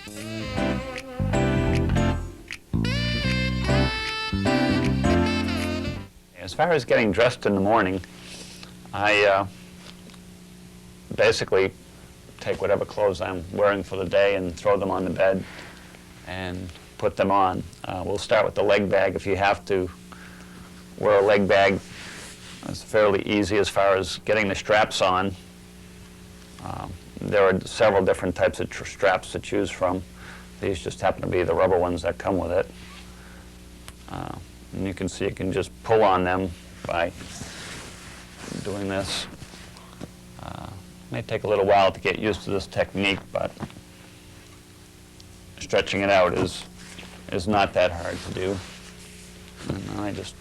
As far as getting dressed in the morning, I basically take whatever clothes I'm wearing for the day and throw them on the bed and put them on. We'll start with the leg bag. If you have to wear a leg bag, it's fairly easy as far as getting the straps on. There are several different types of straps to choose from. These just happen to be the rubber ones that come with it. And you can see you can just pull on them by doing this. It may take a little while to get used to this technique, but stretching it out is not that hard to do. And I just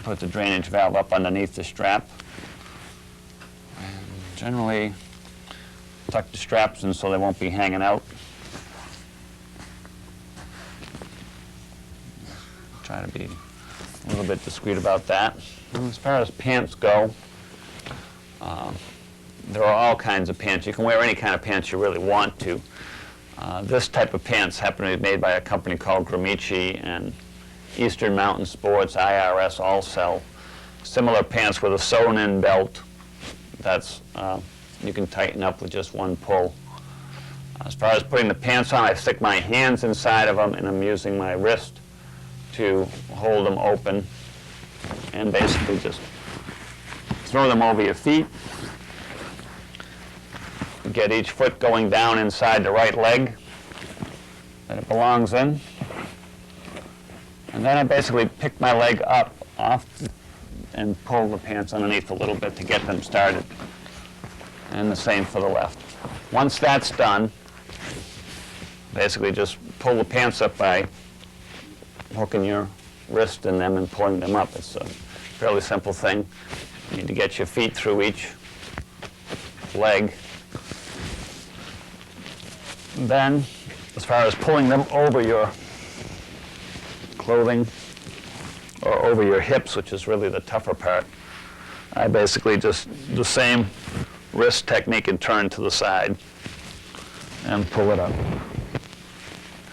put the drainage valve up underneath the strap. And generally tuck the straps in so they won't be hanging out. Try to be a little bit discreet about that. And as far as pants go, there are all kinds of pants. You can wear any kind of pants you really want to. This type of pants happen to be made by a company called Gramici, and Eastern Mountain Sports, IRS, all sell similar pants with a sewn-in belt that's you can tighten up with just one pull. As far as putting the pants on, I stick my hands inside of them, and I'm using my wrist to hold them open, and basically just throw them over your feet. Get each foot going down inside the right leg that it belongs in. And then I basically pick my leg up off and pull the pants underneath a little bit to get them started. And the same for the left. Once that's done, basically just pull the pants up by hooking your wrist in them and pulling them up. It's a fairly simple thing. You need to get your feet through each leg. And then, as far as pulling them over your clothing or over your hips, which is really the tougher part, I basically just the same wrist technique and turn to the side and pull it up.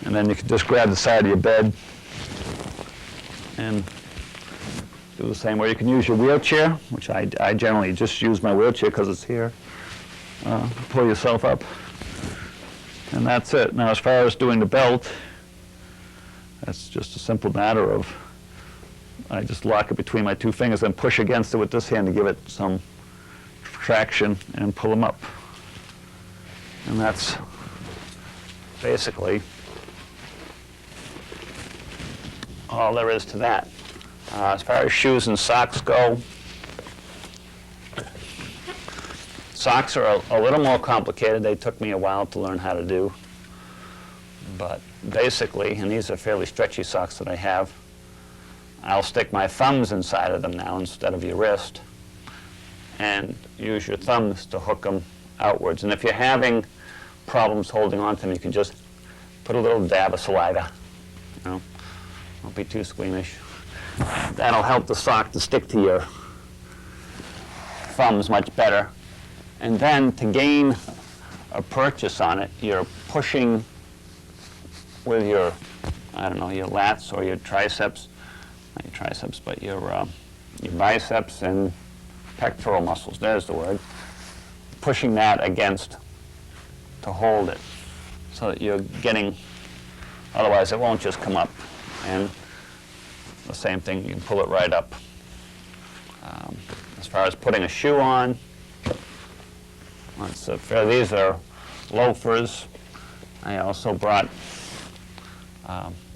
And then you can just grab the side of your bed and do the same. Or you can use your wheelchair, which I generally just use my wheelchair because it's here. Pull yourself up. And that's it. Now, as far as doing the belt, that's just a simple matter of I just lock it between my two fingers and push against it with this hand to give it some traction and pull them up. And that's basically all there is to that. As far as shoes and socks go, socks are a little more complicated. They took me a while to learn how to do. But basically, and these are fairly stretchy socks that I have, I'll stick my thumbs inside of them now instead of your wrist and use your thumbs to hook them outwards. And if you're having problems holding on to them, you can just put a little dab of saliva. You know, don't be too squeamish. That'll help the sock to stick to your thumbs much better. And then to gain a purchase on it, you're pushing with your, I don't know, your lats or your triceps, not your triceps, but your biceps and pectoral muscles, there's the word, pushing that against to hold it so that you're getting, otherwise it won't just come up. And the same thing, you can pull it right up. As far as putting a shoe on, these are loafers. I also brought,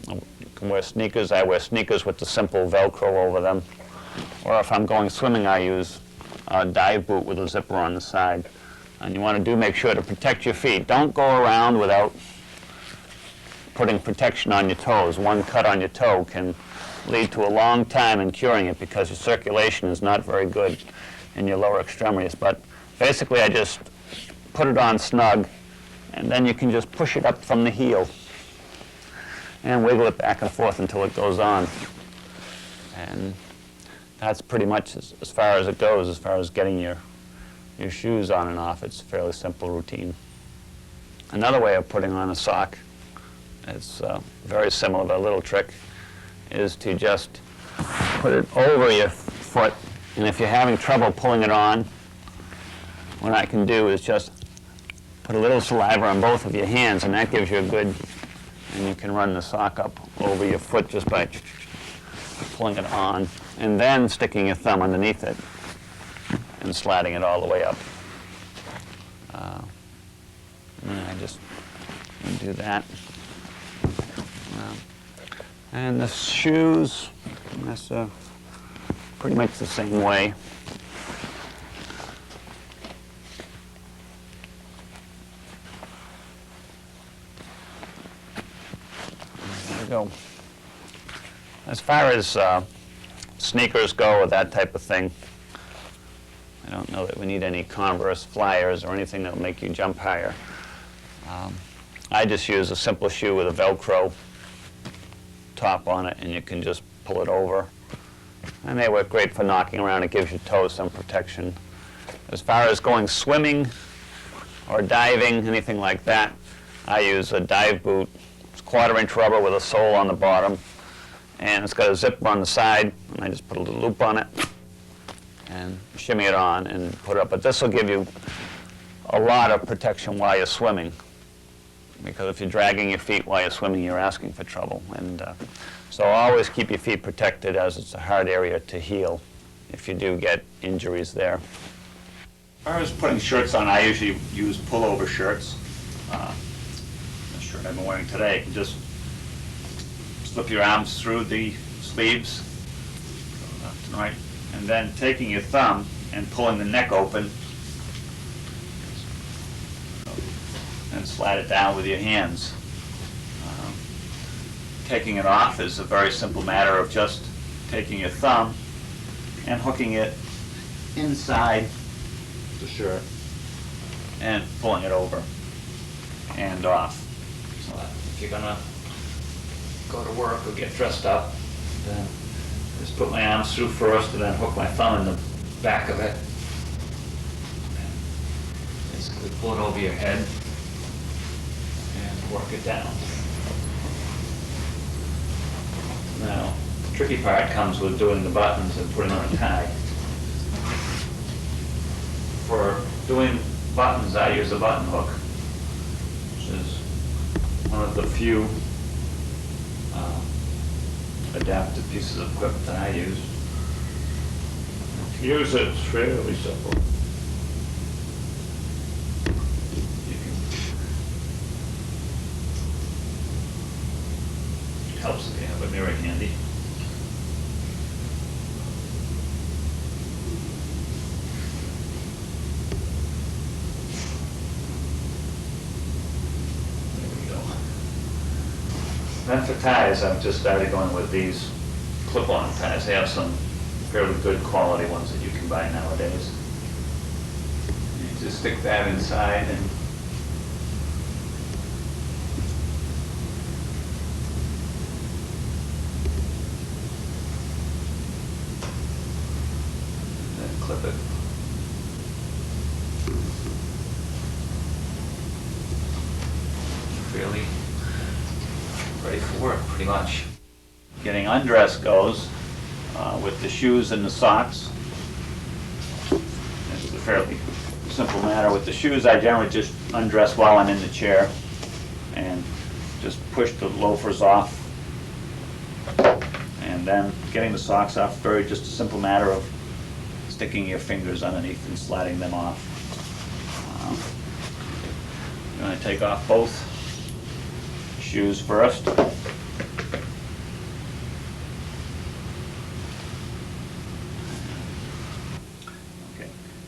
you can wear sneakers. I wear sneakers with the simple Velcro over them. Or if I'm going swimming, I use a dive boot with a zipper on the side. And you want to make sure to protect your feet. Don't go around without putting protection on your toes. One cut on your toe can lead to a long time in curing it because your circulation is not very good in your lower extremities. But basically, I just put it on snug, and then you can just push it up from the heel and wiggle it back and forth until it goes on. And that's pretty much as far as it goes, as far as getting your shoes on and off. It's a fairly simple routine. Another way of putting on a sock, it's very similar, but a little trick, is to just put it over your foot, and if you're having trouble pulling it on, what I can do is just put a little saliva on both of your hands, and that gives you a good, and you can run the sock up over your foot just by pulling it on, and then sticking your thumb underneath it and sliding it all the way up. And I just do that. And the shoes, that's pretty much the same way. There we go. As far as sneakers go or that type of thing, I don't know that we need any Converse flyers or anything that will make you jump higher. I just use a simple shoe with a Velcro top on it, and you can just pull it over. And they work great for knocking around. It gives your toes some protection. As far as going swimming or diving, anything like that, I use a dive boot. It's 1/4-inch rubber with a sole on the bottom, and it's got a zipper on the side, and I just put a little loop on it and shimmy it on and put it up. But this will give you a lot of protection while you're swimming, because if you're dragging your feet while you're swimming, you're asking for trouble. And so always keep your feet protected, as it's a hard area to heal if you do get injuries there. As far as putting shirts on, I usually use pullover shirts. The shirt I've been wearing today, you can just slip your arms through the sleeves, left and right, and then taking your thumb and pulling the neck open, and slide it down with your hands. Taking it off is a very simple matter of just taking your thumb and hooking it inside the shirt and pulling it over and off. So if you're gonna go to work or get dressed up, then just put my arms through first and then hook my thumb in the back of it. And basically pull it over your head and work it down. Now, the tricky part comes with doing the buttons and putting on a tie. For doing buttons, I use a button hook, which is one of the few adaptive pieces of equipment that I use. To use it, it's fairly simple. It helps if you have a mirror handy. Then for ties, I've just started going with these clip-on ties. They have some fairly good quality ones that you can buy nowadays. You just stick that inside and then clip it. Fairly ready for work, pretty much. Getting undressed goes with the shoes and the socks. It's a fairly simple matter. With the shoes, I generally just undress while I'm in the chair and just push the loafers off. And then getting the socks off, just a simple matter of sticking your fingers underneath and sliding them off. You're going to take off both shoes first. Okay.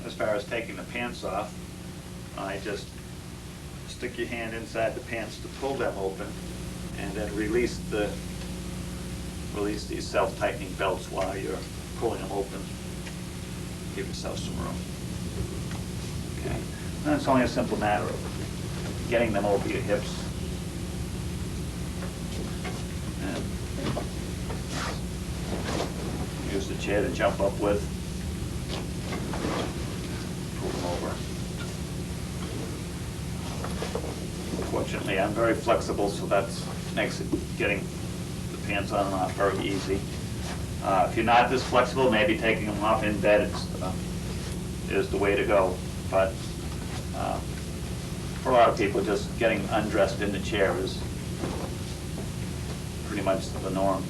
As far as taking the pants off, I just stick your hand inside the pants to pull them open, and then release these self-tightening belts while you're pulling them open. Give yourself some room. Okay. And it's only a simple matter of getting them over your hips. Use the chair to jump up with. Pull them over. Fortunately, I'm very flexible, so that makes it getting the pants on and off very easy. If you're not this flexible, maybe taking them off in bed is the way to go. But for a lot of people, just getting undressed in the chair is pretty much the norm.